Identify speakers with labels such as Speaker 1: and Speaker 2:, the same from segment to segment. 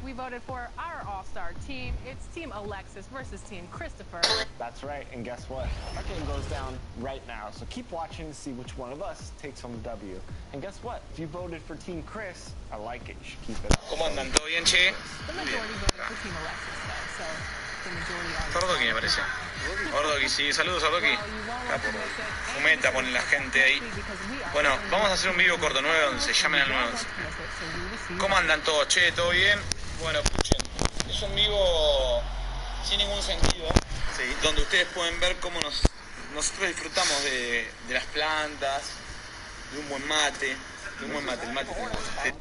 Speaker 1: we voted for our all-star team. It's Team Alexis versus Team Christopher.
Speaker 2: That's right, and guess what? Our game goes down right now, so keep watching to see which one of us takes home the W. And guess what? If you voted for Team Chris, I like it. You should keep it up.
Speaker 3: ¿Cómo andan? ¿Todo bien, che?
Speaker 1: The majority voted for Team Alexis, though, so the majority are...
Speaker 3: Ordoqui me parece. Ordoqui, sí. Saludos, Ordoqui. Fumeta, pone la gente ahí. Bueno, vamos a hacer un video corto, 9-11. Llamen al 9-11. ¿Cómo andan todos, che? ¿Todo bien? Bueno, escuchen. Es un vivo sin ningún sentido. Sí. Donde ustedes pueden ver cómo nosotros disfrutamos de las plantas, de un buen mate. De un buen mate, el mate. Sí.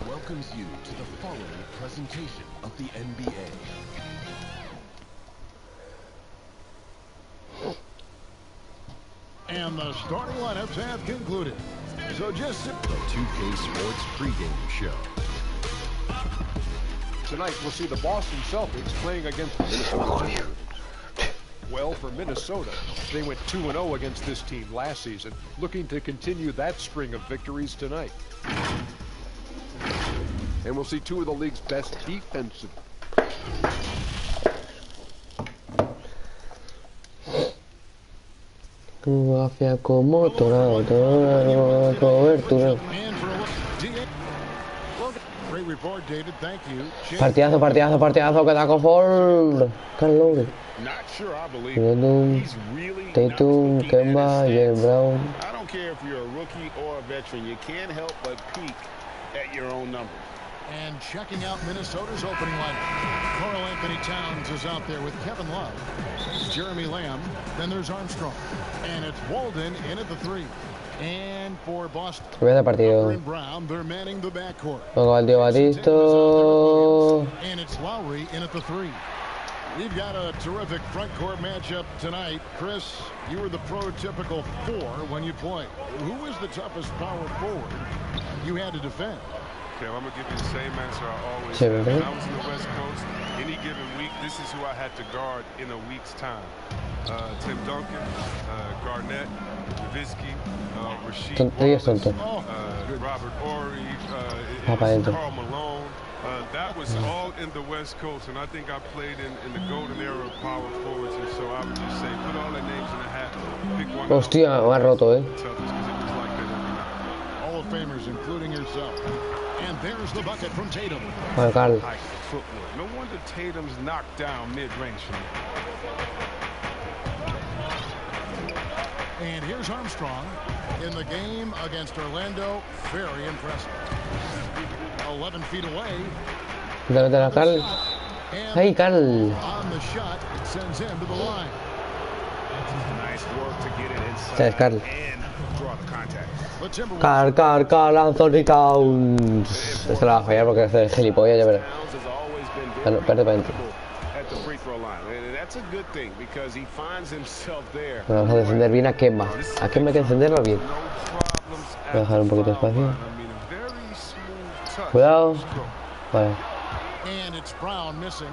Speaker 4: Welcomes you to the following presentation of the NBA.
Speaker 5: And the starting lineups have concluded. So just the
Speaker 4: 2K Sports pregame show.
Speaker 6: Tonight we'll see the Boston Celtics playing against the Minnesota Timberwolves. Well, for Minnesota, they went 2-0 against this team last season, looking to continue that string of victories tonight. And we'll see two of the league's best defensive.
Speaker 7: Mafia como toda cobertura. Partidazo, partidazo, partidazo que da Cofor. Carl Tatum, Kemba, Jalen Brown.
Speaker 8: I don't care if you're a rookie or a veteran, you can't help but peek at your own number.
Speaker 5: And checking out Minnesota's opening lineup. Karl Anthony Towns is out there with Kevin Love, Jeremy Lamb, then there's Armstrong, and it's Walden in at the 3. And for Boston, and Brown, they're manning the backcourt. And it's Lowry in at the 3. We've got a terrific front court matchup tonight. Chris, you were the prototypical 4 when you played. Who was the toughest power forward you had to defend?
Speaker 9: Okay, well, I'm going to give you the same answer I always have. When I was in the West Coast, any given week, this is who I had to guard in a week's time. Tim Duncan, Garnett, Nowitzki, Rasheed Wallace, Robert Horry, Karl Malone. That was all in the West Coast, and I think I played in the golden era of power forwards, and so I would just say, put all their names in a hat, pick one.
Speaker 7: Hostia, me ha roto,
Speaker 5: Hall of Famers, including yourself. And there's the bucket from Tatum.
Speaker 9: No wonder Tatum's knocked down mid-range from me.
Speaker 5: And here's Armstrong in the game against Orlando. Very impressive. 11 feet away.
Speaker 7: Hey, Carl.
Speaker 5: On the shot, it sends him to the line.
Speaker 8: Nice work to get it inside and draw the contact.
Speaker 7: Carl, Anthony Towns. Esta la va a fallar porque es de gilipollas, ya verás. Perde para adentro. Vamos a defender bien a Kemba. A Kemba hay que encenderlo bien. Voy a dejar un poquito de espacio. Cuidado. Vale.
Speaker 5: And it's Brown missing.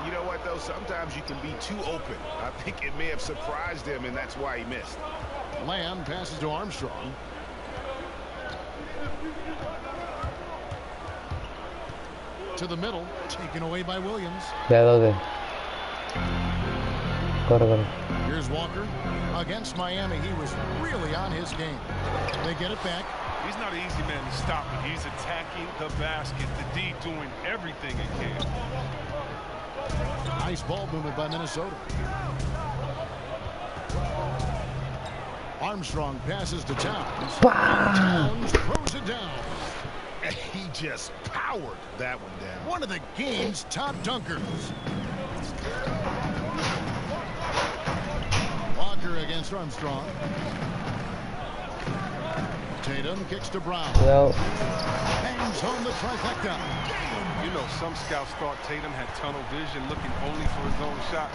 Speaker 8: You know what, though? Sometimes you can be too open. I think it may have surprised him, and that's why he missed.
Speaker 5: Lamb passes to Armstrong. To the middle, taken away by Williams.
Speaker 7: Corre.
Speaker 5: Here's Walker. Against Miami, he was really on his game. They get it back.
Speaker 9: He's not an easy man to stop, but he's attacking the basket. The D doing everything he can.
Speaker 5: Nice ball movement by Minnesota. Armstrong passes to Towns. Towns throws it down.
Speaker 8: He just powered that one down.
Speaker 5: One of the game's top dunkers. Walker against Armstrong. Tatum kicks to Brown.
Speaker 7: Cuidado.
Speaker 5: Hangs home the trifecta.
Speaker 9: You know, some scouts thought Tatum had tunnel vision, looking only for his own shot.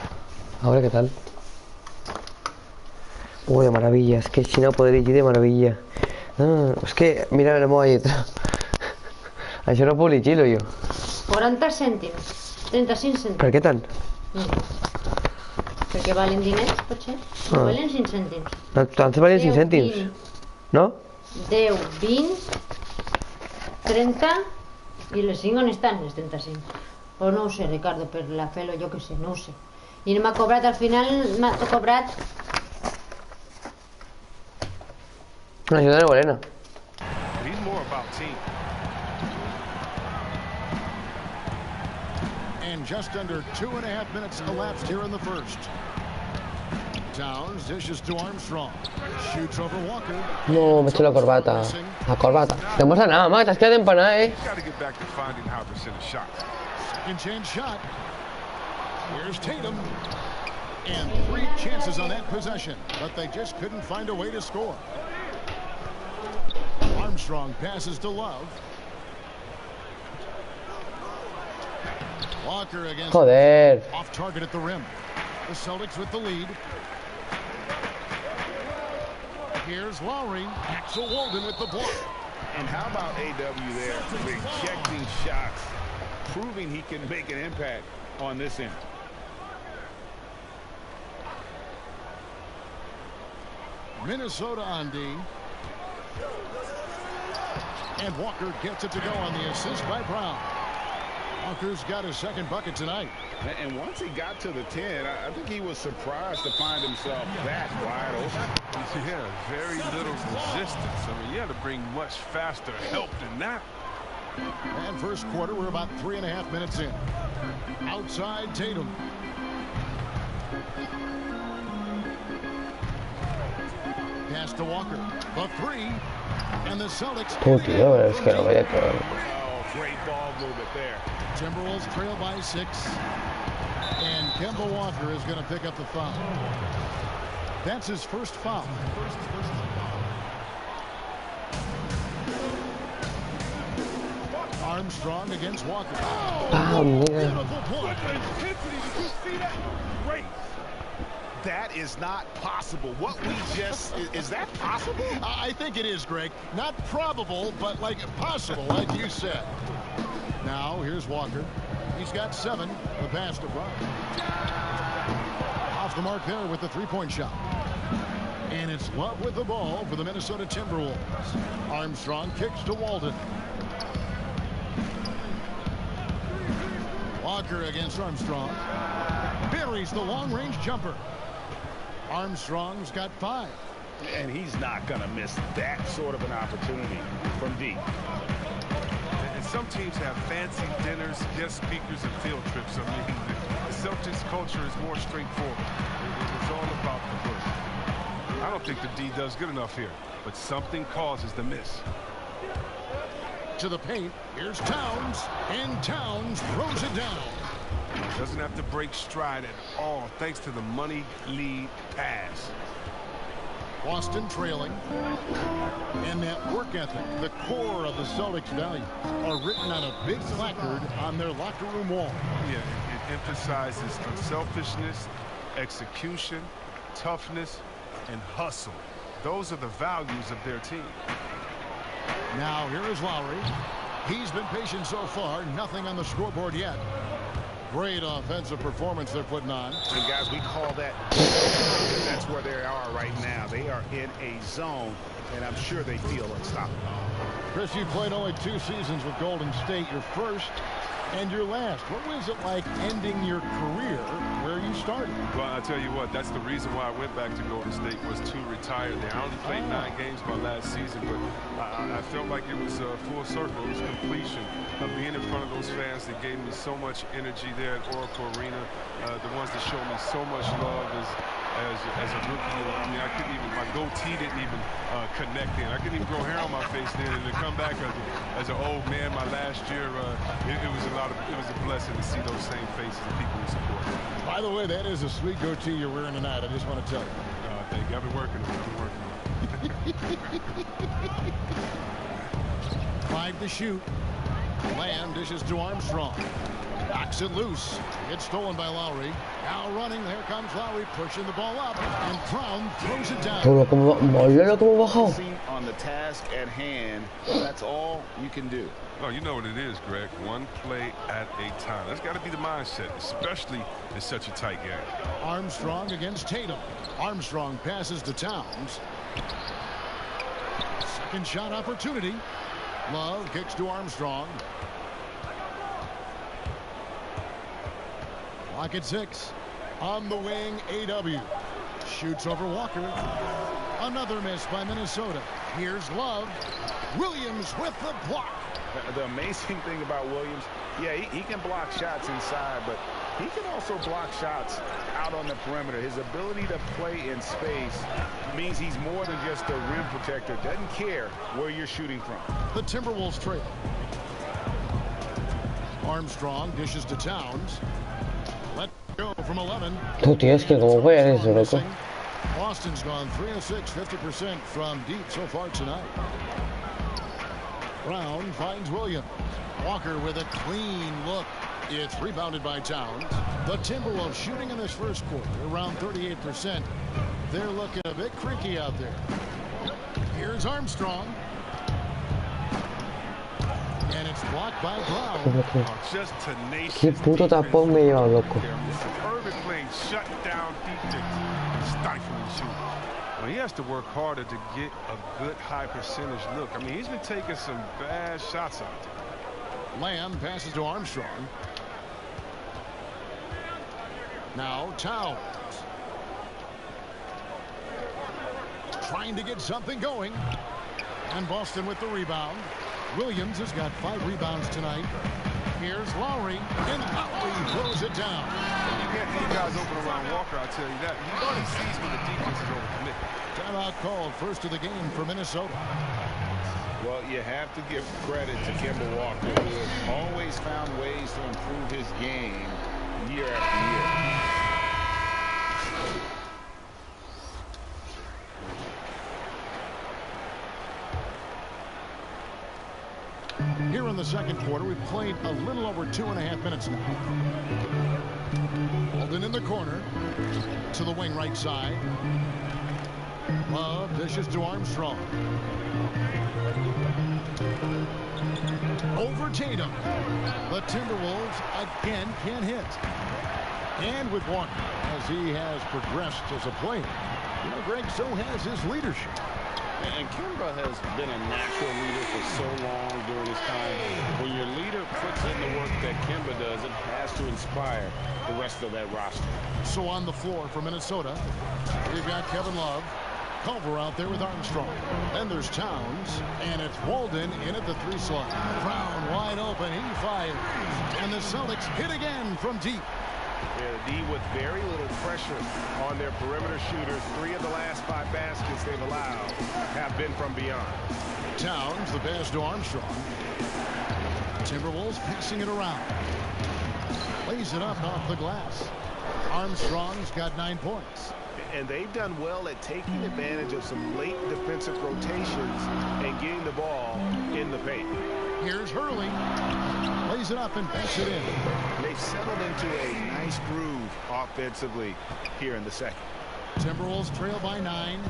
Speaker 7: Ahora qué tal. Uy, de maravilla. Es que China poder ir de maravilla. No, és que mira el moll detrás. Això no puc llegir-lo jo.
Speaker 10: 40 cèntims. 35 cèntims.
Speaker 7: Per què tant?
Speaker 10: Perquè valen diners, potser. No, valen 5 cèntims.
Speaker 7: Tant valen 5 cèntims. No?
Speaker 10: 10, 20, 30 i les 5 on estan, les 35. O no ho sé, Ricardo, per la felo, jo que sé, no ho sé. I m'ha cobrat, al final m'ha cobrat...
Speaker 7: Una ciutat de Morena.
Speaker 9: He's more about team.
Speaker 5: And just under 2.5 minutes elapsed here in the first. Towns dishes to Armstrong. Shoots over Walker.
Speaker 7: No, me he hecho la corbata. La corbata. No pasa nada, Mac, te has quedado empanada,
Speaker 9: He's got to get back to finding high percentage shots.
Speaker 5: Second chance shot. Here's Tatum. And 3 chances on that possession, but they just couldn't find a way to score. Armstrong passes to Love. Walker against
Speaker 7: Joder.
Speaker 5: off target at the rim. The Celtics with the lead. Here's Lowry. Axel Walden with the block.
Speaker 8: And how about AW there, rejecting shots, proving he can make an impact on this end.
Speaker 5: Minnesota on D. And Walker gets it to go on the assist by Brown. Walker's got his second bucket tonight.
Speaker 8: And once he got to the 10, I think he was surprised to find himself that wide open.
Speaker 9: Yeah, very little resistance. I mean, you had to bring much faster help than that.
Speaker 5: And first quarter, we're about 3.5 minutes in. Outside Tatum. Pass to Walker. The 3. And the Celtics.
Speaker 7: Tú, tío, es que no voy a todo.
Speaker 8: Oh, great ball movement there.
Speaker 5: Timberwolves trail by 6. And Kemba Walker is going to pick up the foul. That's his first foul. Armstrong against Walker.
Speaker 7: Ah, mira.
Speaker 8: Great. That is not possible. What we just... Is that possible?
Speaker 5: I think it is, Greg. Not probable, but like possible, like you said. Now, here's Walker. He's got 7. The pass to Brown. Off the mark there with the three-point shot. And it's Love with the ball for the Minnesota Timberwolves. Armstrong kicks to Walden. Walker against Armstrong. Buries the long-range jumper. Armstrong's got 5.
Speaker 8: And he's not going to miss that sort of an opportunity from deep.
Speaker 9: And some teams have fancy dinners, guest speakers, and field trips. I mean, the Celtics culture is more straightforward. It's all about the work. I don't think the D does good enough here, but something causes the miss.
Speaker 5: To the paint, here's Towns, and Towns throws it down.
Speaker 9: Doesn't have to break stride at all, thanks to the money lead pass.
Speaker 5: Boston trailing. And that work ethic, the core of the Celtics value, are written on a big placard on their locker room wall.
Speaker 9: Yeah, it emphasizes unselfishness, execution, toughness, and hustle. Those are the values of their team.
Speaker 5: Now here is Lowry. He's been patient so far. Nothing on the scoreboard yet. Great offensive performance they're putting on.
Speaker 8: And guys, we call that, that's where they are right now. They are in a zone, and I'm sure they feel unstoppable.
Speaker 5: Chris, you played only 2 seasons with Golden State, your first and your last. What was it like ending your career where you started?
Speaker 9: Well, I tell you what, that's the reason why I went back to Golden State, was to retire there. I only played 9 games my last season, but I felt like it was a full circle. It was completion of being in front of those fans that gave me so much energy there at Oracle Arena, the ones that showed me so much love as a rookie. I mean, I couldn't even, my goatee didn't even connect in. I couldn't even grow hair on my face then, and to come back as an old man my last year, it was a blessing to see those same faces and people who support me.
Speaker 5: By the way, that is a sweet goatee you're wearing tonight. I just want to tell you.
Speaker 9: Thank you. I've been working on it.
Speaker 5: 5 to shoot. Lamb dishes to Armstrong. Knocks it loose. It's stolen by Lowry. Now running. Here comes Lowry pushing the ball up. And Brown throws it down.
Speaker 8: On the task at hand, that's all you can do.
Speaker 9: Oh, you know what it is, Greg. One play at a time. That's got to be the mindset, especially in such a tight game.
Speaker 5: Armstrong against Tatum. Armstrong passes to Towns. Second shot opportunity. Love kicks to Armstrong. Clock at 6. On the wing, AW. Shoots over Walker. Another miss by Minnesota. Here's Love. Williams with the block.
Speaker 8: The amazing thing about Williams, yeah, he can block shots inside, but he can also block shots out on the perimeter. His ability to play in space means he's more than just a rim protector. Doesn't care where you're shooting from.
Speaker 5: The Timberwolves trail. Armstrong dishes to Towns. Let go from 11.
Speaker 7: Tú, tío, es que como juegan eso, loco.
Speaker 5: Boston's gone 3 of 6, 50% from deep so far tonight. Brown finds Williams. Walker with a clean look. It's rebounded by Towns. The Timberwolves shooting in this first quarter around 38%. They're looking a bit creaky out there. Here's Armstrong. And it's blocked by Brown.
Speaker 9: Just tenacious.
Speaker 7: Qué puto tapón me lleva, loco.
Speaker 9: Urban playing shut down defense, stifling shooting. Well, he has to work harder to get a good high percentage look. I mean, he's been taking some bad shots out there.
Speaker 5: Lamb passes to Armstrong. Now Towns. Trying to get something going. And Boston with the rebound. Williams has got 5 rebounds tonight. Here's Lowry. And Lowry throws it down.
Speaker 9: You can't leave guys open around Walker, I'll tell you that. He already sees when the defense is overcommitted.
Speaker 5: Timeout called, first of the game for Minnesota.
Speaker 8: Well, you have to give credit to Kemba Walker, who has always found ways to improve his game year after year.
Speaker 5: Here in the second quarter, we've played a little over 2.5 minutes now. Walden in the corner. To the wing right side. Love dishes to Armstrong. Over Tatum. The Timberwolves again can't hit. And with Walker, as he has progressed as a player, you know, Greg, so has his leadership.
Speaker 8: And Kemba has been a natural leader for so long during his time. When your leader puts in the work that Kemba does, it has to inspire the rest of that roster.
Speaker 5: So on the floor for Minnesota, we've got Kevin Love. Culver out there with Armstrong. Then there's Towns, and it's Walden in at the 3 slot. Brown wide open, he fires. And the Celtics hit again from deep.
Speaker 8: Yeah, the D with very little pressure on their perimeter shooters. 3 of the last 5 baskets they've allowed have been from beyond.
Speaker 5: Towns, the pass to Armstrong. Timberwolves passing it around. Lays it up off the glass. Armstrong's got 9 points.
Speaker 8: And they've done well at taking advantage of some late defensive rotations and getting the ball in the paint.
Speaker 5: Here's Hurley. Lays it up and banks it in.
Speaker 8: They've settled into a nice groove offensively here in the second.
Speaker 5: Timberwolves trail by 9.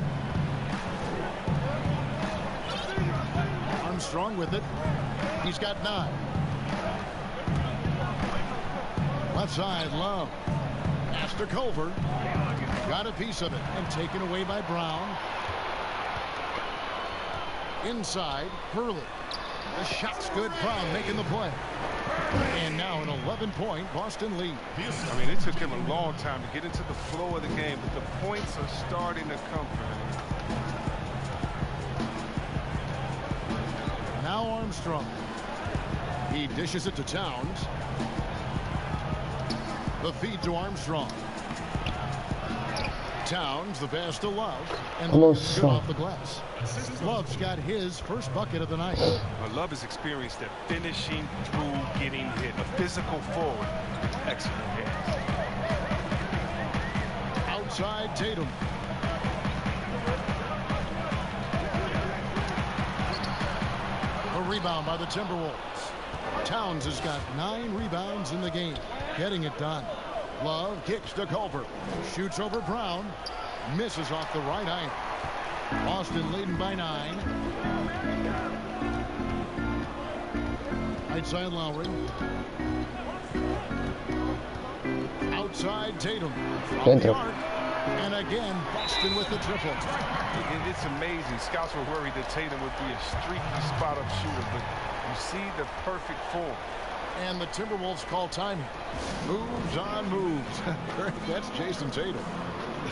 Speaker 5: Armstrong with it. He's got 9. Left side, Love. Pass to Culver. Got a piece of it and taken away by Brown. Inside, Hurley. The shot's good. Brown making the play. And now an 11-point Boston lead.
Speaker 9: I mean, it took him a long time to get into the flow of the game, but the points are starting to come for him.
Speaker 5: Now Armstrong. He dishes it to Towns. The feed to Armstrong. Towns, the pass to Love, and good off the glass. Love's got his first bucket of the night.
Speaker 9: Love is experienced at finishing through getting hit. A physical forward. Excellent hands.
Speaker 5: Outside Tatum. A rebound by the Timberwolves. Towns has got 9 rebounds in the game. Getting it done. Love kicks to Culver. Shoots over Brown. Misses off the right eye. Boston leading by 9. Outside Lowry. Outside Tatum. From the arc. And again, Boston with the triple.
Speaker 9: It's amazing. Scouts were worried that Tatum would be a streaky spot-up shooter, but you see the perfect form.
Speaker 5: And the Timberwolves call time. Moves on moves. That's Jason Tatum.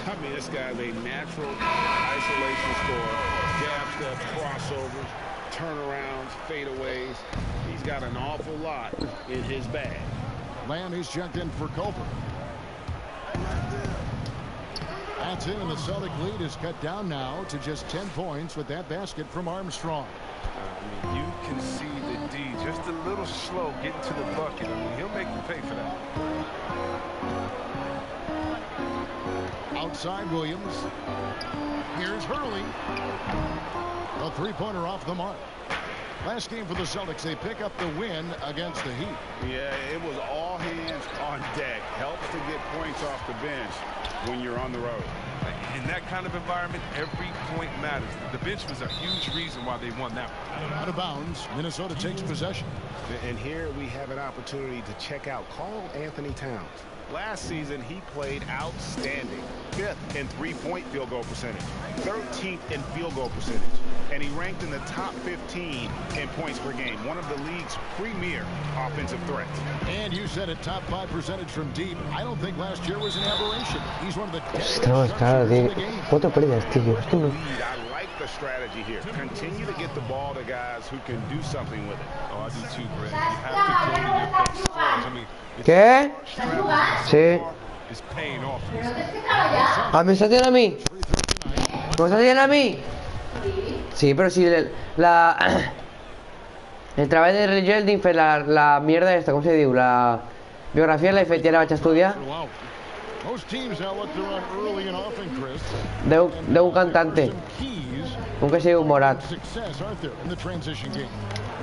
Speaker 8: I mean, this guy's a natural isolation scorer. Jab steps, crossovers, turnarounds, fadeaways. He's got an awful lot in his bag.
Speaker 5: Lamb is checked in for Culver. That's it, and the Celtic lead is cut down now to just 10 points with that basket from Armstrong.
Speaker 9: I mean, you can see the D just a little slow getting to the bucket. I mean, he'll make you pay for that.
Speaker 5: Outside Williams. Here's Hurley. A three-pointer off the mark. Last game for the Celtics, they pick up the win against the Heat.
Speaker 8: Yeah, it was all hands on deck. Helps to get points off the bench when you're on the road.
Speaker 9: In that kind of environment, every point matters. The bench was a huge reason why they won that one.
Speaker 5: Out of bounds, Minnesota takes possession.
Speaker 8: And here we have an opportunity to check out Karl Anthony Towns. Last season, he played outstanding. 5th in three-point field goal percentage, 13th in field goal percentage, and he ranked in the top 15 in points per game, one of the league's premier offensive threats.
Speaker 5: And you said a top 5 percentage from deep. I don't think last year was an aberration. He's one of the
Speaker 7: Estamos claro, tío. ¿Cuánto pérdidas, tío? Es que no.
Speaker 8: I like the strategy here. Continue to get the ball to guys who can do something with it.
Speaker 9: Oh, I do too, Greg. You have to go to your best scorers. I mean,
Speaker 7: ¿Qué? Sí.
Speaker 9: It's paying off.
Speaker 7: Ah, ¿me estás diciendo a mí? ¿Me estás diciendo a mí? Sí, pero si el treball de Regelding fer la mierda esta, com se diu? La biografia la he fet ja la vaig estudiar d'un cantante, un que se diu Morat.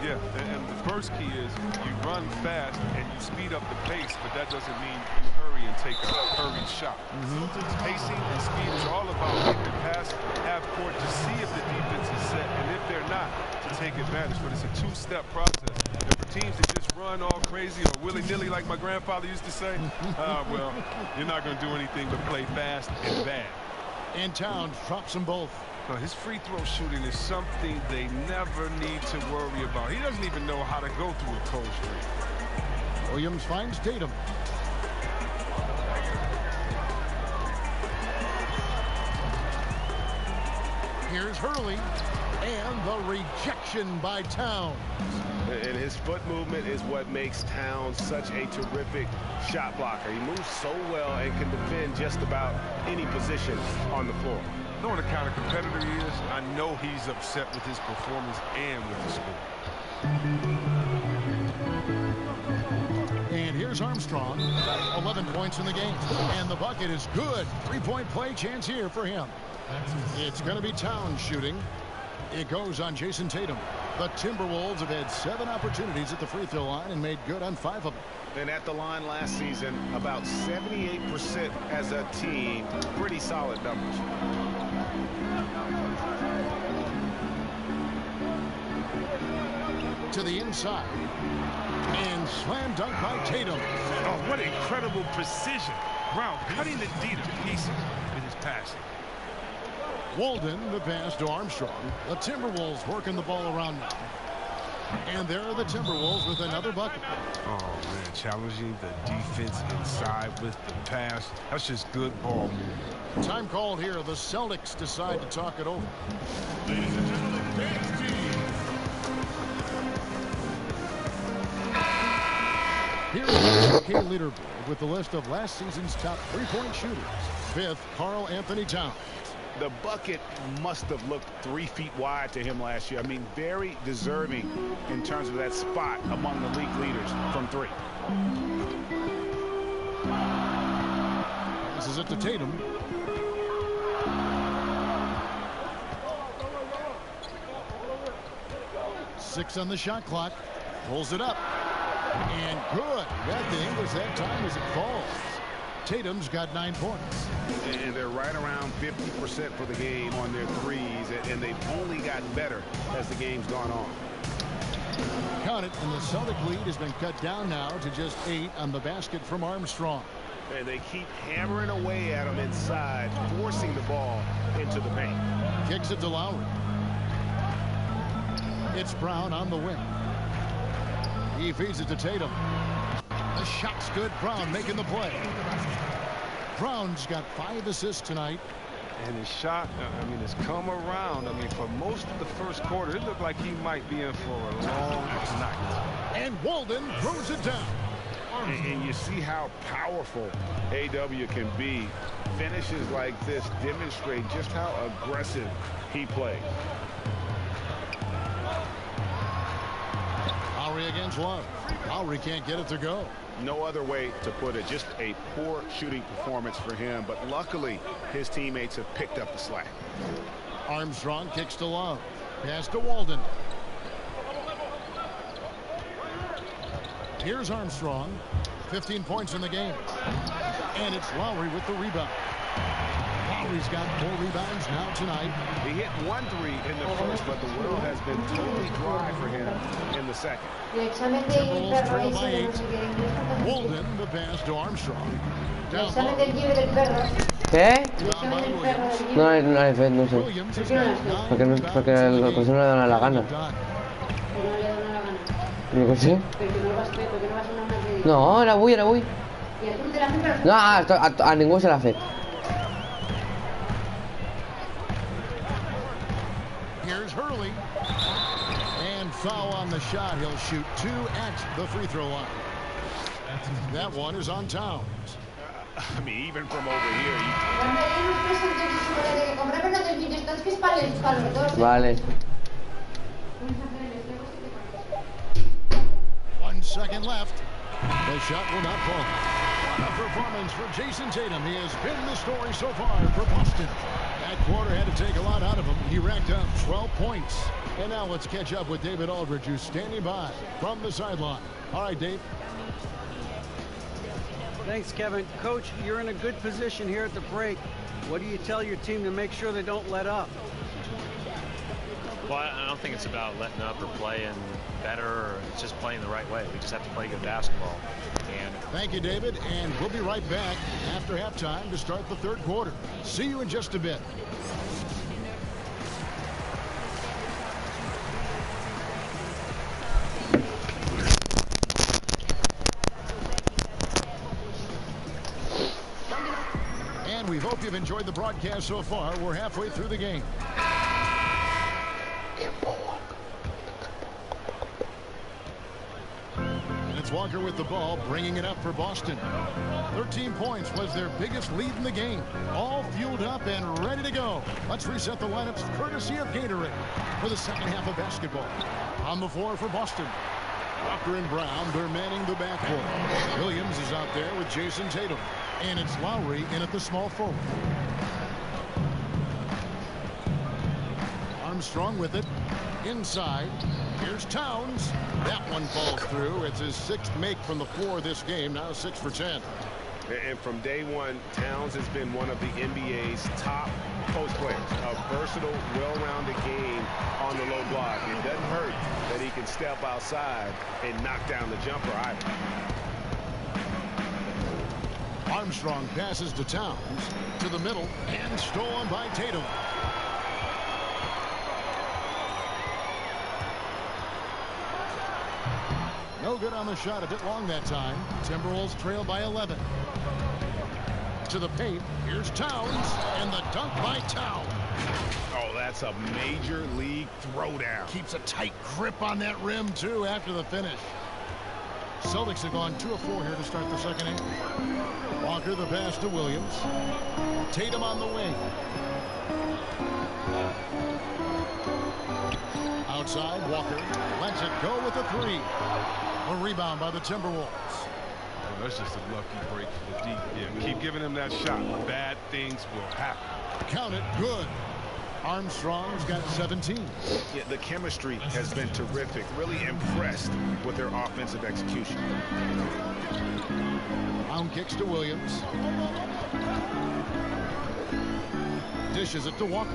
Speaker 9: Yeah, and the first key is you run fast and you speed up the pace, but that doesn't mean you hurry and take a hurried shot. Pacing and speed is all about getting the pass half court to see if the defense is set, and if they're not, to take advantage. But it's a two-step process. And for teams that just run all crazy or willy-nilly, like my grandfather used to say, well, you're not going to do anything but play fast and bad.
Speaker 5: And Towns drops them both.
Speaker 9: His free throw shooting is something they never need to worry about. He doesn't even know how to go through a cold streak.
Speaker 5: Williams finds Tatum. Here's Hurley. And the rejection by Towns.
Speaker 8: And his foot movement is what makes Towns such a terrific shot blocker. He moves so well and can defend just about any position on the floor.
Speaker 9: Knowing the kind of competitor he is, I know he's upset with his performance and with the score.
Speaker 5: And here's Armstrong. 11 points in the game. And the bucket is good. Three-point play chance here for him. It's going to be Towns shooting. It goes on Jason Tatum. The Timberwolves have had 7 opportunities at the free throw line and made good on 5 of them.
Speaker 8: And at the line last season, about 78% as a team. Pretty solid numbers.
Speaker 5: To the inside. And slam dunk by Tatum.
Speaker 9: Oh, what incredible precision. Brown cutting the D to pieces with his passing.
Speaker 5: Walden, the pass to Armstrong. The Timberwolves working the ball around now. And there are the Timberwolves with another bucket.
Speaker 9: Oh, man, challenging the defense inside with the pass. That's just good ball movement.
Speaker 5: Time called here. The Celtics decide to talk it over. Ladies and gentlemen, next team. Here is the NBA leaderboard with the list of last season's top three-point shooters. 5th, Karl Anthony Towns.
Speaker 8: The bucket must have looked 3 feet wide to him last year. I mean, very deserving in terms of that spot among the league leaders from 3.
Speaker 5: Passes it to Tatum. Six on the shot clock. Pulls it up. And good. Got the English that time as it falls. Tatum's got 9 points.
Speaker 8: And they're right around 50% for the game on their threes, and they've only gotten better as the game's gone on.
Speaker 5: Count it, and the Celtic lead has been cut down now to just 8 on the basket from Armstrong.
Speaker 8: And they keep hammering away at him inside, forcing the ball into the paint.
Speaker 5: Kicks it to Lowry. It's Brown on the wing. He feeds it to Tatum. The shot's good. Brown making the play. Brown's got 5 assists tonight.
Speaker 9: And his shot, I mean, has come around. I mean, for most of the first quarter, it looked like he might be in for a long night.
Speaker 5: And Walden throws it down.
Speaker 8: And you see how powerful AW can be. Finishes like this demonstrate just how aggressive he plays.
Speaker 5: Lowry against Love. Lowry can't get it to go.
Speaker 8: No other way to put it. Just a poor shooting performance for him. But luckily, his teammates have picked up the slack.
Speaker 5: Armstrong kicks to Love. Pass to Walden. Here's Armstrong. 15 points in the game. And it's Lowry with the rebound. Lowry's got 4 rebounds now tonight.
Speaker 8: He hit 1 3 in the first, but the well has been totally dry for him in the second.
Speaker 5: Timberwolves trail by 8. Walden, the pass to Armstrong. Down low.
Speaker 7: ¿Qué?
Speaker 5: Down by Williams.
Speaker 7: No hay fe, no sé.
Speaker 5: Williams has got 9
Speaker 7: Porque el coche no le da la gana. ¿Qué coche? No, era Wii, era Wii. No, a ninguno se la hace.
Speaker 5: Here's Hurley. And foul on the shot. He'll shoot 2 at the free throw line. That one is on Towns.
Speaker 8: I mean, even from over here.
Speaker 7: Vale.
Speaker 5: 1 second left. The shot will not fall. What a performance for Jason Tatum. He has been the story so far for Boston. That quarter had to take a lot out of him. He racked up 12 points. And now let's catch up with David Aldridge, who's standing by from the sideline. All right, Dave.
Speaker 11: Thanks, Kevin. Coach, you're in a good position here at the break. What do you tell your team to make sure they don't let up?
Speaker 12: Well, I don't think it's about letting up or playing better, or it's just playing the right way. We just have to play good basketball. And
Speaker 5: thank you, David, and we'll be right back after halftime to start the third quarter. See you in just a bit. And we hope you've enjoyed the broadcast so far. We're halfway through the game. And it's Walker with the ball, bringing it up for Boston. 13 points was their biggest lead in the game. All fueled up and ready to go. Let's reset the lineups courtesy of Gatorade for the second half of basketball. On the floor for Boston. Walker and Brown, they're manning the backcourt. Williams is out there with Jason Tatum. And it's Lowry in at the small forward. Armstrong with it. Inside. Here's Towns. That one falls through. It's his 6th make from the floor this game. Now 6 for 10.
Speaker 8: And from day one, Towns has been one of the NBA's top post players. A versatile, well-rounded game on the low block. It doesn't hurt that he can step outside and knock down the jumper either.
Speaker 5: Armstrong passes to Towns. To the middle. And stolen by Tatum. No good on the shot. A bit long that time. Timberwolves trail by 11. To the paint. Here's Towns. And the dunk by Towns.
Speaker 8: Oh, that's a major league throwdown.
Speaker 5: Keeps a tight grip on that rim, too, after the finish. Celtics have gone 2 of 4 here to start the second half. Walker the pass to Williams. Tatum on the wing. Outside, Walker lets it go with the 3. A rebound by the Timberwolves.
Speaker 9: Oh, that's just a lucky break for the deep. Yeah, keep giving him that shot. Bad things will happen.
Speaker 5: Count it, good. Armstrong's got 17.
Speaker 8: Yeah, the chemistry has been terrific. Really impressed with their offensive execution.
Speaker 5: Round kicks to Williams. Dishes it to Walker.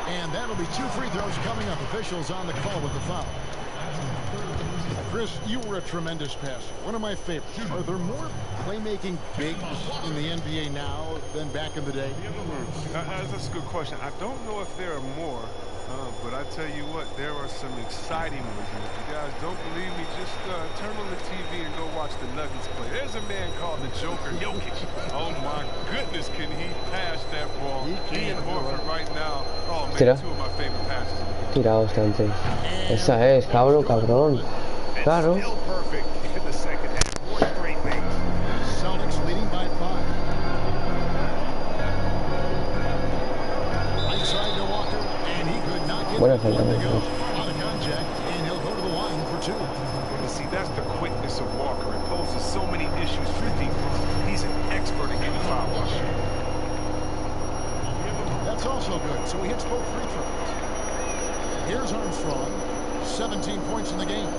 Speaker 5: And that'll be 2 free throws coming up. Officials on the call with the foul. Chris, you were a tremendous passer. One of my favorites. Are there more playmaking bigs in the NBA now than back in the day?
Speaker 9: That's a good question. I don't know if there are more, but I tell you what, there are some exciting ones. If you guys don't believe me, just turn on the TV and go watch the Nuggets play. There's a man called the Joker, Jokic. Oh my goodness, can he pass that ball? He and Horford right now. Oh man,
Speaker 7: Tira.
Speaker 9: 2 of my favorite passes.
Speaker 7: Tira bastante. Esa es, cabrón, cabrón. Claro.
Speaker 8: Still perfect in the second half. 4 straight things.
Speaker 5: Celtics leading by 5. Inside to Walker, and he could not get
Speaker 7: Buena
Speaker 5: the one
Speaker 7: falta,
Speaker 5: to go. On a contact, and he'll go to the line for 2.
Speaker 9: You see, that's the quickness of Walker. It poses so many issues for defense. He's an expert at getting foul rush.
Speaker 5: That's also good, so he hits both free throws. Here's Armstrong, 17 points in the game.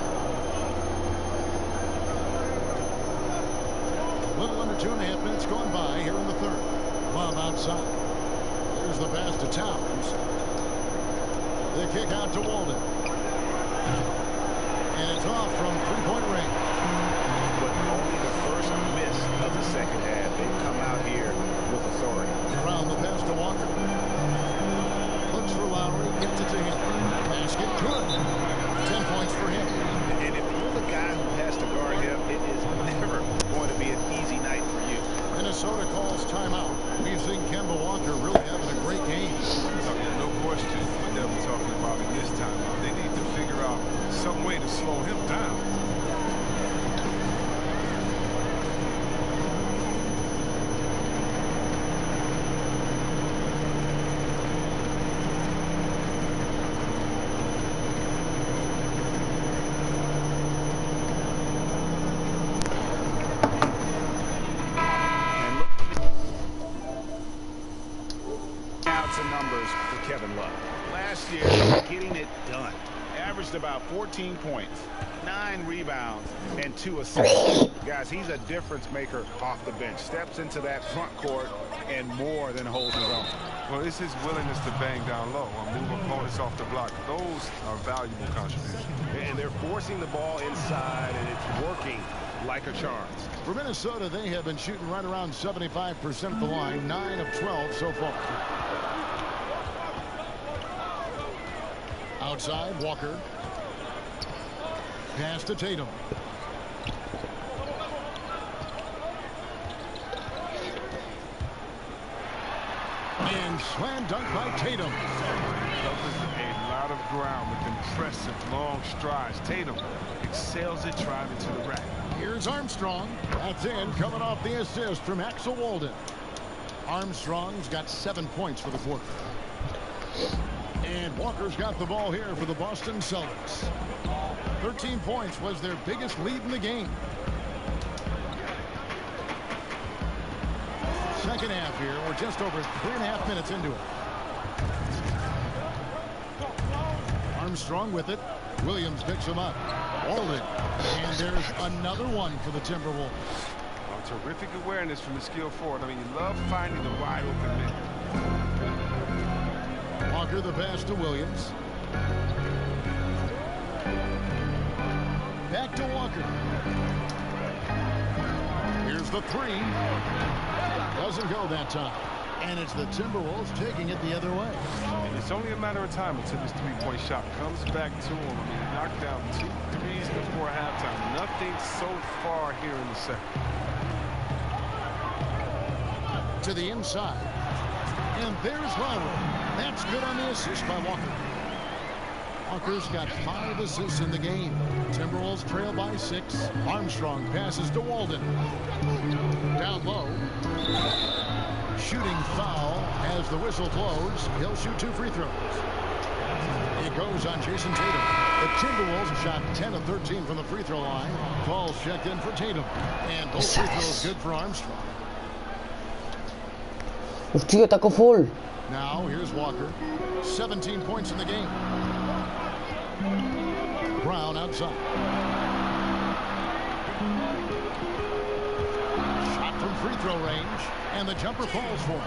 Speaker 5: A little under 2.5 minutes gone by here in the third. Love outside. There's the pass to Towns. The kick out to Walden. And it's off from 3-point range.
Speaker 8: But only the first miss of the second half. They come out here with authority.
Speaker 5: Around the pass to Walker. Looks for Lowry. Gets it to him. Basket good. 10 points for him.
Speaker 8: And if you're the guy who has to guard him, it is never going to be an easy night for you.
Speaker 5: Minnesota calls timeout. We've seen Kemba Walker really having a great game.
Speaker 9: No question what they'll be talking about in this time. They need to figure out some way to slow him down.
Speaker 8: Last year, getting it done. Averaged about 14 points, 9 rebounds, and 2 assists. Guys, he's a difference maker off the bench. Steps into that front court and more than holds his own.
Speaker 9: Well, it's his willingness to bang down low or move opponents off the block. Those are valuable contributions.
Speaker 8: And they're forcing the ball inside, and it's working like a charm.
Speaker 5: For Minnesota, they have been shooting right around 75% at the line, 9 of 12 so far. Outside, Walker. Pass to Tatum. And slam dunk by Tatum.
Speaker 9: Covers a lot of ground with impressive long strides. Tatum excels at driving to the rack.
Speaker 5: Here's Armstrong. That's in, coming off the assist from Axel Walden. Armstrong's got 7 points for the quarter. And Walker's got the ball here for the Boston Celtics. 13 points was their biggest lead in the game. Second half here. We're just over 3.5 minutes into it. Armstrong with it. Williams picks him up. Walden. And there's another one for the Timberwolves.
Speaker 9: Oh, terrific awareness from the skilled forward. I mean, you love finding the wide open man.
Speaker 5: Walker the pass to Williams. Back to Walker. Here's the three. Doesn't go that time. And it's the Timberwolves taking it the other way.
Speaker 9: And it's only a matter of time until this three-point shot comes back to him. I mean, he knocked down 2 threes before halftime. Nothing so far here in the second.
Speaker 5: To the inside. And there's Lowry. That's good on the assist by Walker. Walker's got 5 assists in the game. Timberwolves trail by 6. Armstrong passes to Walden. Down low. Shooting foul as the whistle blows. He'll shoot 2 free throws. It goes on Jason Tatum. The Timberwolves shot 10 of 13 from the free throw line. Ball's checked in for Tatum. And both free throws good for Armstrong.
Speaker 7: Hostia, taco full.
Speaker 5: Now here's Walker. 17 points in the game. Brown outside. Shot from free throw range. And the jumper falls for him.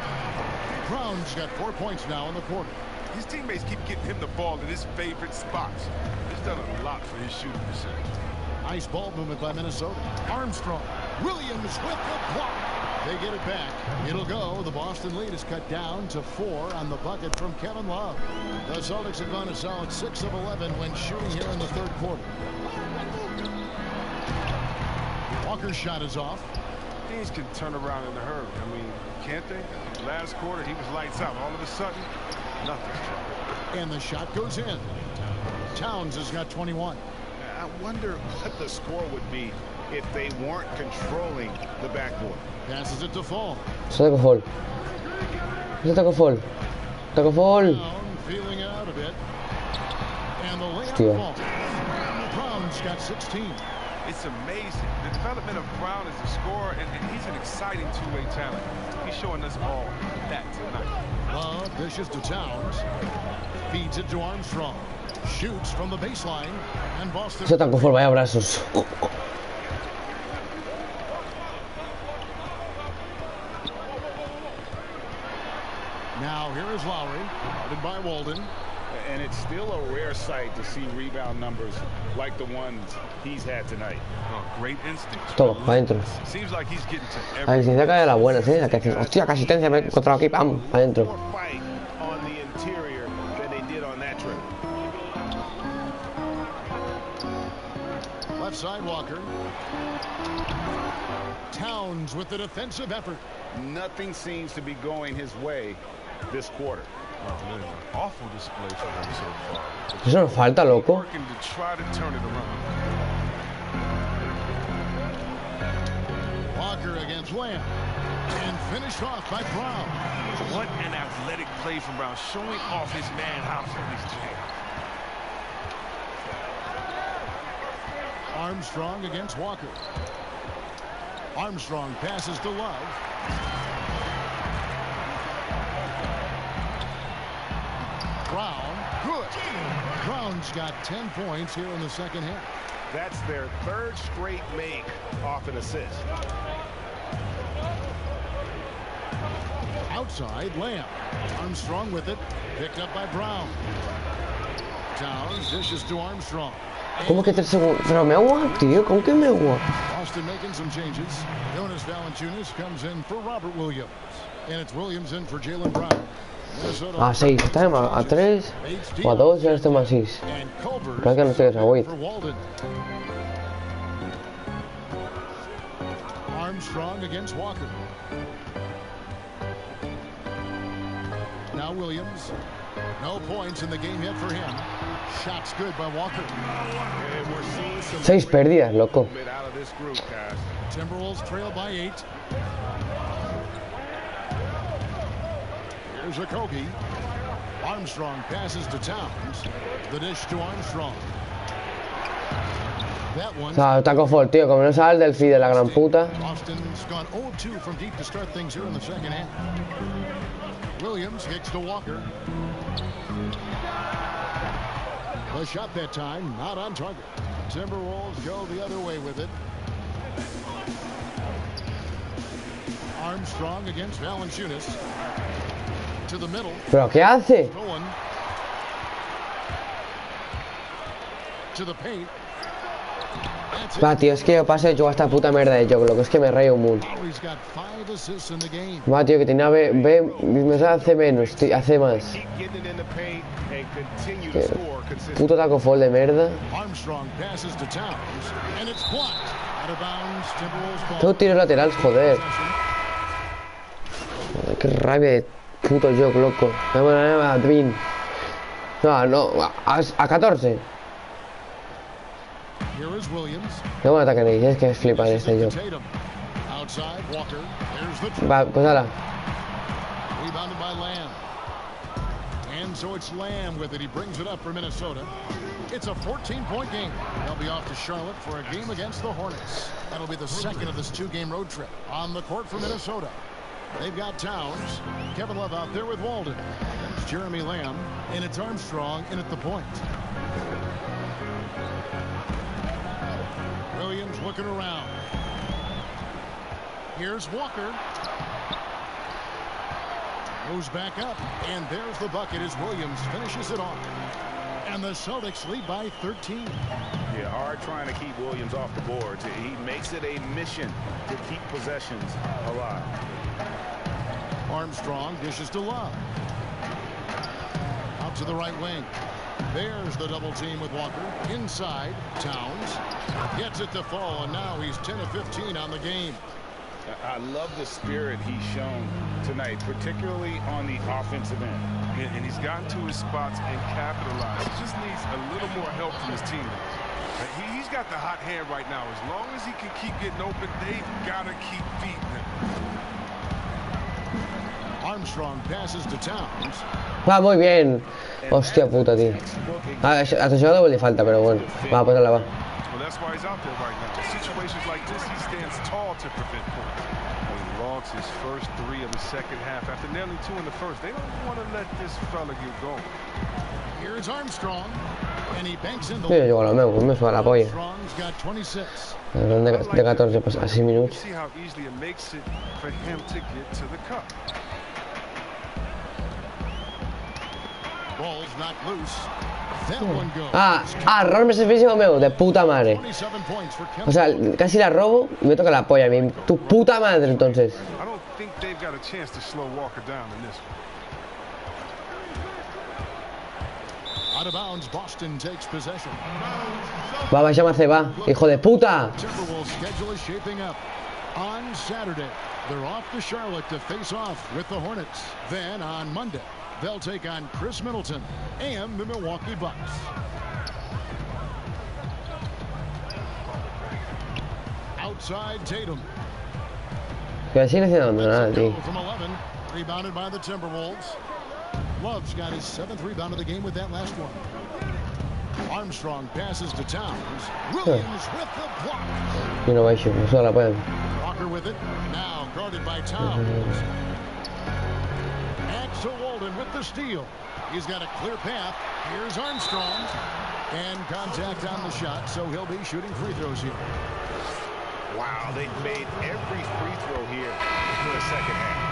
Speaker 5: Brown's got 4 points now in the quarter.
Speaker 9: His teammates keep getting him the ball in his favorite spots. He's done a lot for his shooting percentage.
Speaker 5: Nice ball movement by Minnesota. Armstrong. Williams with the block. They get it back. It'll go. The Boston lead is cut down to 4 on the bucket from Kevin Love. The Celtics have gone a solid 6 of 11 when shooting here in the third quarter. Walker's shot is off.
Speaker 9: Teams can turn around in a hurry. I mean, can't they? Last quarter, he was lights out. All of a sudden, nothing's trouble.
Speaker 5: And the shot goes in. Towns has got 21.
Speaker 8: I wonder what the score would be if they weren't controlling the backboard.
Speaker 5: Passes it to Fall.
Speaker 7: Taco full. Taco full. Taco full.
Speaker 5: Feeling out a bit. And the layup
Speaker 7: Hostia.
Speaker 5: falls. Brown's got 16.
Speaker 9: It's amazing. The development of Brown as a scorer, and he's an exciting two-way talent. He's showing us all that tonight.
Speaker 5: Love dishes to Towns. Feeds it to Armstrong. Shoots from the baseline. And Boston.
Speaker 7: Ese taco full, vaya brazos.
Speaker 5: Now here is Lowry, guarded by Walden.
Speaker 8: And it's still a rare sight to see rebound numbers like the ones he's had tonight.
Speaker 9: Oh, great instinct.
Speaker 7: Toma, para adentro.
Speaker 9: Seems like he's getting to
Speaker 7: La
Speaker 9: every.
Speaker 7: asistencia cae de las buenas, ¿eh? Hostia, qué asistencia me he encontrado aquí. ¡Pam! Para adentro.
Speaker 8: More fight on the interior than they did on that trip.
Speaker 5: Left side Walker. Towns with the defensive effort.
Speaker 8: Nothing seems to be going his way this quarter.
Speaker 9: Oh, man, awful display for him so far.
Speaker 7: Eso nos falta, loco.
Speaker 9: Working to try to turn it around.
Speaker 5: Walker against Lamb. And finished off by Brown.
Speaker 9: What an athletic play from Brown, showing off his man-house on this jam.
Speaker 5: Armstrong against Walker. Armstrong passes to Love. Brown, good. Brown's got 10 points here in the second half.
Speaker 8: That's their 3rd straight make off an assist.
Speaker 5: Outside, Lamb. Armstrong with it. Picked up by Brown. Towns dishes to Armstrong.
Speaker 7: ¿Cómo que 3 segundos? Pero me agua, tío. ¿Cómo que me agua?
Speaker 5: Boston making some changes. Jonas Valanciunas comes in for Robert Williams. And it's Williams in for Jaylen Brown.
Speaker 7: A 6, está a 3 o a 2 y ahora estamos a 6. Creo que no estoy a 8.
Speaker 5: Armstrong against Walker. Now Williams. No points in the game yet for him. Shots good by Walker.
Speaker 7: 6 pérdidas, loco.
Speaker 5: Timberwolves trail by 8. Here's a Kobe. Armstrong passes to Towns. The dish to Armstrong. That one.
Speaker 7: O sea, taco full, tío. Como no sale del feed de la gran puta.
Speaker 5: Boston's gone 0-2 from deep to start things here in the second half. Williams kicks to Walker. The shot that time, not on target. Timberwolves go the other way with it. Armstrong against Valanciunas. To the middle.
Speaker 7: ¿Pero qué hace?
Speaker 5: To the paint.
Speaker 7: Va, tío, es que yo paso y juego a esta puta mierda de joc, loco, es que me rayo un mundo. Va, tío, que tenía B, me sale hace menos, tío, hace más. Puto taco fall de mierda. Tengo tiros laterales, joder. Qué rabia de puto joc, loco. No, a 14. Tengo un ataque en es que es flipar este joc. Va, pues ala.
Speaker 5: And so it's Lamb with it. He brings it up for Minnesota. It's a 14-point game. They'll be off to Charlotte for a game against the Hornets. That'll be the second of this two-game road trip. On the court for Minnesota, they've got Towns. Kevin Love out there with Walden. It's Jeremy Lamb, and it's Armstrong in at the point. Williams looking around. Here's Walker. Goes back up, and there's the bucket as Williams finishes it off. And the Celtics lead by 13.
Speaker 8: Yeah, hard trying to keep Williams off the boards. He makes it a mission to keep possessions alive.
Speaker 5: Armstrong dishes to Love. Out to the right wing. There's the double team with Walker. Inside, Towns. Gets it to fall, and now he's 10 of 15 on the game.
Speaker 8: I love the spirit he's shown tonight, particularly on the offensive end.
Speaker 9: And he's gotten to his spots and capitalized. He just needs a little more help from his teammates. He's got the hot hand right now. As long as he can keep getting open, they've got to keep feeding him.
Speaker 5: Armstrong passes to Towns.
Speaker 7: Va, muy bien. Hostia puta, tío. Atención a doble le falta, pero bueno. Va, pues la va.
Speaker 9: Well, that's why he's out there right now. In situations like this, he stands tall to prevent points. He logs his first 3 of the second half after nailing 2 in the first. They don't want to let this fella get going.
Speaker 5: Here's Armstrong, and he banks in the
Speaker 7: Sí, yo lo meu, me suena la polla.
Speaker 5: Armstrong's got 26.
Speaker 7: De 14 pues a 6 minutos.
Speaker 9: See how easily it makes it for him to get to the cup.
Speaker 5: Ball's knocked loose.
Speaker 7: Robarme ese físico meu, de puta madre. O sea, casi la robo y me toca la polla a mí. Tu puta madre, entonces. Va, vaya más va, hijo de puta.
Speaker 5: On Saturday, they're off to Charlotte to face off with the Hornets. Then on Monday, they'll take on Chris Middleton and the Milwaukee Bucks. Outside Tatum.
Speaker 7: Que sigue haciendo nada, tío.
Speaker 5: From 11, rebounded by the Timberwolves. Love's got his 7th rebound of the game with that last one. Armstrong passes to Towns. Williams with the block.
Speaker 7: Y no vais, eso la pueden.
Speaker 5: Walker with it. Now guarded by Towns. Axel Walden with the steal. He's got a clear path. Here's Armstrong. And contact on the shot, so he'll be shooting free throws here.
Speaker 8: Wow, they've made every free throw here in the second half.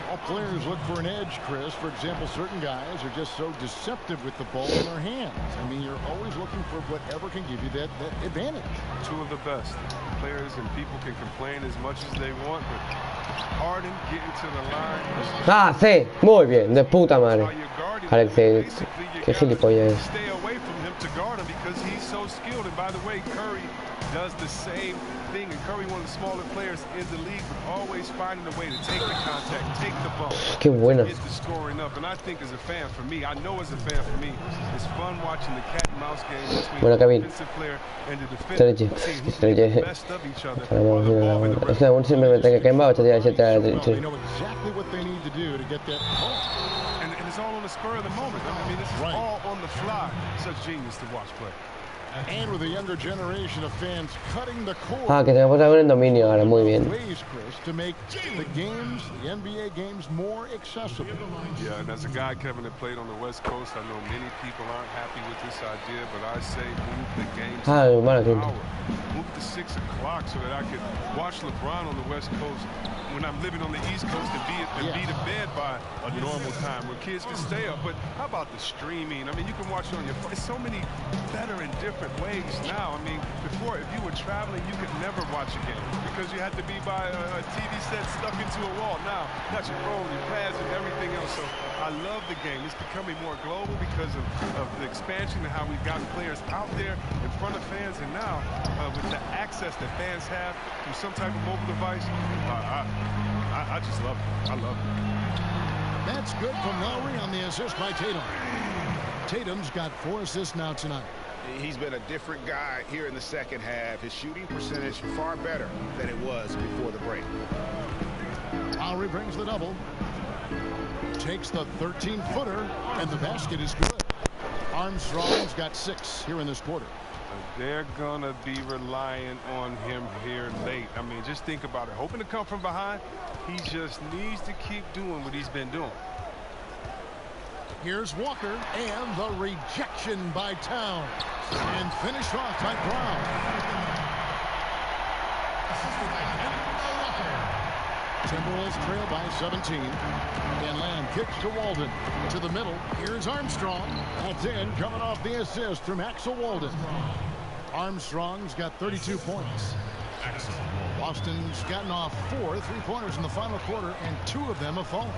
Speaker 5: All players look for an edge, Chris. For example, certain guys are just so deceptive with the ball in their hands. I mean, you're always looking for whatever can give you that advantage.
Speaker 9: 2 of the best. Players and people can complain as much as they want, but Harden getting to the line.
Speaker 7: Sí, muy bien, de puta madre. Alex, qué gilipollas es.
Speaker 9: Stay away from him to guard him because he's so skilled. And by the way, Curry does the same thing. And Curry, one of the smaller players in the league, but always finding a way to take the contact, take the bump.
Speaker 7: Qué buena.
Speaker 9: Get the scoring up. And I think as a fan, for me, I know as a fan for me, it's fun watching the cat and mouse game between the offensive player and the defensive team who can get the best of each other while the ball in the
Speaker 7: Es que aún simplemente que Kemba va a tirar etcétera.
Speaker 5: They know exactly what they need to do to get that point.
Speaker 9: And it's all on the spur of the moment. I mean, this is all on the fly. Such genius to watch play.
Speaker 5: And with the younger generation of fans cutting the cord.
Speaker 7: Que tenemos ahora en dominio ahora, muy bien.
Speaker 5: Ways, Chris, to make the games, the NBA games, more accessible.
Speaker 9: Yeah, and as a guy, Kevin, that played on the West Coast, I know many people aren't happy with this idea, but I say move the games to an hour. Move to 6 o'clock so that I could watch LeBron on the West Coast when I'm living on the East Coast and be to bed by a normal time where kids can stay up. But how about the streaming? I mean, you can watch it on your phone. There's so many better and different different ways now. I mean, before, if you were traveling, you could never watch a game because you had to be by a TV set stuck into a wall. Now, you got your phone, your pads, and everything else. So I love the game. It's becoming more global because of the expansion and how we've gotten players out there in front of fans. And now, with the access that fans have through some type of mobile device, I just love it. I love it.
Speaker 5: That's good from Lowry on the assist by Tatum. Tatum's got 4 assists now tonight.
Speaker 8: He's been a different guy here in the second half. His shooting percentage far better than it was before the break.
Speaker 5: Lowry brings the double. Takes the 13-footer, and the basket is good. Armstrong's got 6 here in this quarter.
Speaker 9: They're going to be relying on him here late. I mean, just think about it. Hoping to come from behind, he just needs to keep doing what he's been doing.
Speaker 5: Here's Walker, and the rejection by Towns. And finished off by Brown. Timberwolves trail by 17. And Lamb kicks to Walden. To the middle. Here's Armstrong. That's in, coming off the assist from Axel Walden. Armstrong's got 32 points. Boston's gotten off 4 3-pointers in the final quarter, and 2 of them have fallen.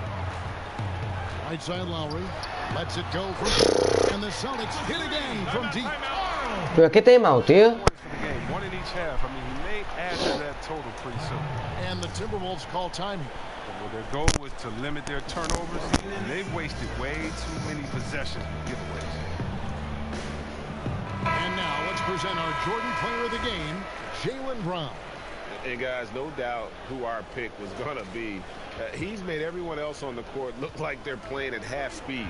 Speaker 5: Right side Lowry lets it go from, and the Celtics hit again from deep.
Speaker 7: Pero qué tema, tío.
Speaker 9: One in each half. I mean, he may add to that total pretty soon.
Speaker 5: And the Timberwolves call time here.
Speaker 9: Well, their goal was to limit their turnovers, and they've wasted way too many possessions with giveaways.
Speaker 5: And now let's present our Jordan Player of the Game, Jaylen Brown.
Speaker 8: And guys, no doubt who our pick was going to be. He's made everyone else on the court look like they're playing at half speed.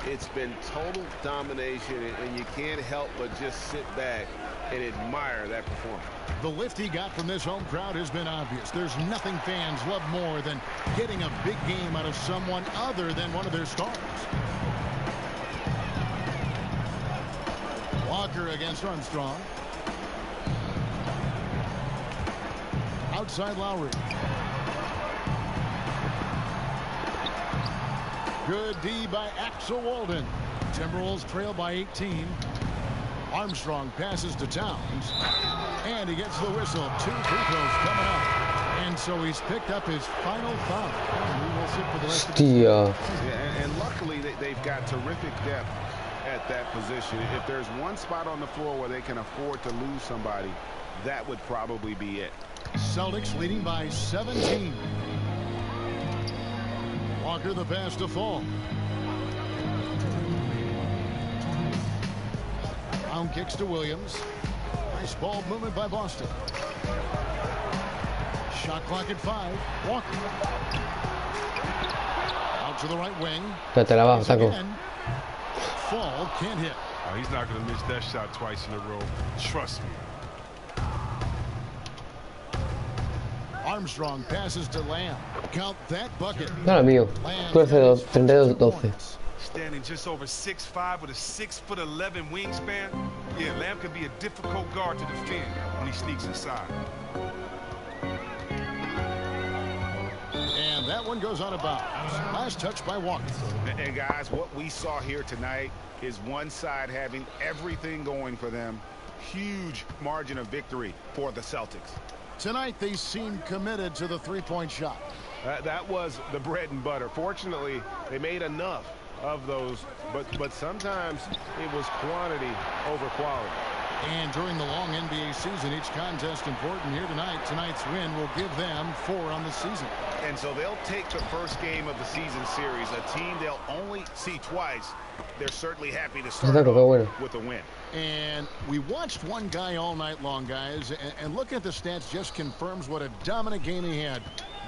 Speaker 8: It's been total domination, and you can't help but just sit back and admire that performance.
Speaker 5: The lift he got from this home crowd has been obvious. There's nothing fans love more than getting a big game out of someone other than one of their stars. Walker against Armstrong. Outside Lowry. Good D by Axel Walden. Timberwolves trail by 18. Armstrong passes to Towns. And he gets the whistle. 2 free throws coming up. And so he's picked up his final foul. And we will sit for the rest of the
Speaker 8: yeah, and luckily they've got terrific depth at that position. If there's one spot on the floor where they can afford to lose somebody, that would probably be it.
Speaker 5: Celtics leading by 17. Walker the pass to Fall. Brown kicks to Williams. Nice ball movement by Boston. Shot clock at 5. Walker. Out to the right wing. Fall can't hit.
Speaker 9: Oh, he's not going to miss that shot twice in a row. Trust me.
Speaker 5: Armstrong passes to Lamb. Count that bucket.
Speaker 7: No, mío. 32-12.
Speaker 9: Standing just over 6'5" with a 6'11" wingspan. Yeah, Lamb could be a difficult guard to defend when he sneaks inside.
Speaker 5: And that one goes out of bounds. Last touch by Walker.
Speaker 8: And guys, what we saw here tonight is one side having everything going for them. Huge margin of victory for the Celtics.
Speaker 5: Tonight they seem committed to the 3-point shot.
Speaker 8: That was the bread and butter. Fortunately, they made enough of those, but sometimes it was quantity over quality.
Speaker 5: And during the long NBA season, each contest important. Here tonight. Tonight's win will give them 4 on the season.
Speaker 8: And so they'll take the first game of the season series, a team they'll only see twice. They're certainly happy to start off with a win.
Speaker 5: And we watched one guy all night long, guys, and looking at the stats just confirms what a dominant game he had.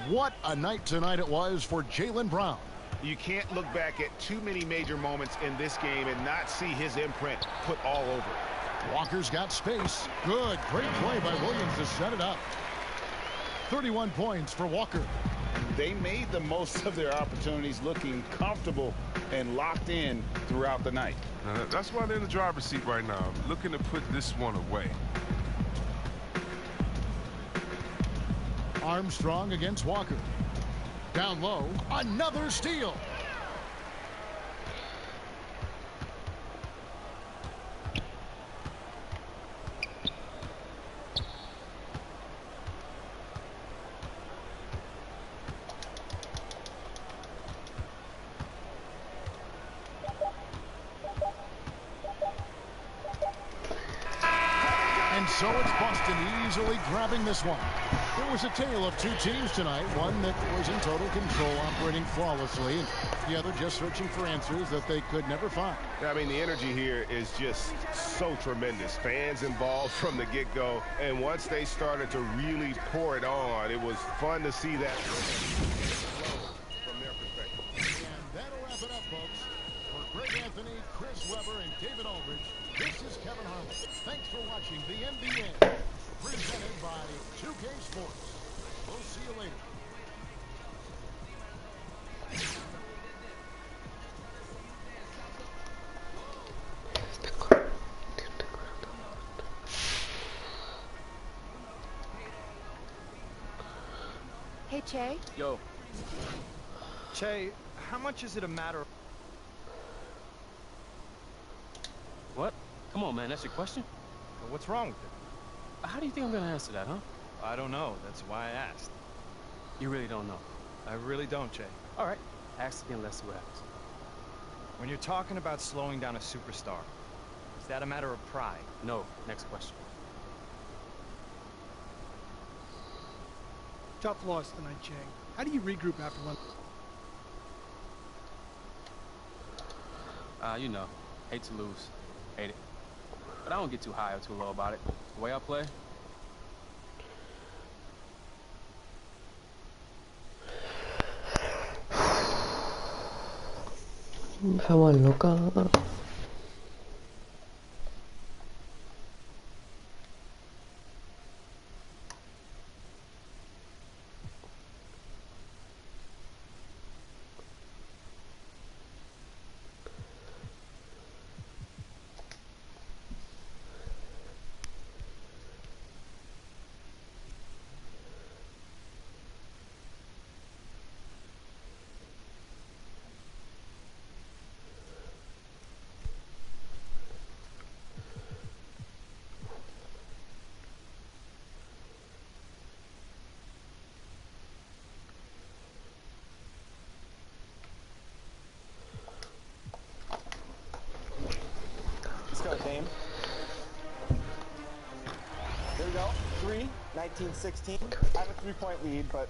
Speaker 5: What a night tonight it was for Jaylen Brown.
Speaker 8: You can't look back at too many major moments in this game and not see his imprint put all over it.
Speaker 5: Walker's got space. Good, great play by Williams to set it up. 31 points for Walker.
Speaker 8: They made the most of their opportunities, looking comfortable and locked in throughout the night.
Speaker 9: That's why they're in the driver's seat right now, looking to put this one away.
Speaker 5: Armstrong against Walker. Down low, another steal. And so it's Boston easily grabbing this one. There was a tale of two teams tonight, one that was in total control, operating flawlessly, and the other just searching for answers that they could never find.
Speaker 8: I mean, the energy here is just so tremendous. Fans involved from the get-go, and once they started to really pour it on, it was fun to see that from their perspective.
Speaker 5: And that'll wrap it up, folks. For Greg Anthony, Chris Webber, and David Aldridge, this is Kevin Harlan. Thanks for watching the NBA, presented by 2K Sports. We'll see you later.
Speaker 13: Hey, Che.
Speaker 14: Yo. Che, how much is it a matter of... What? Come on, man, that's your question? Well, what's wrong with it? How do you think I'm gonna answer that, huh? I don't know. That's why I asked. You really don't know? I really don't, Che. All right. Ask again, let's see what happens. When you're talking about slowing down a superstar, is that a matter of pride? No. Next question.
Speaker 15: Tough loss tonight, Che. How do you regroup after one?
Speaker 14: You know, hate to lose. Hate it. But I don't get too high or too low about it. The way I play.
Speaker 7: Vamos loca.
Speaker 2: Let's go, Dame. There we go. 19-16. I have a 3-point lead, but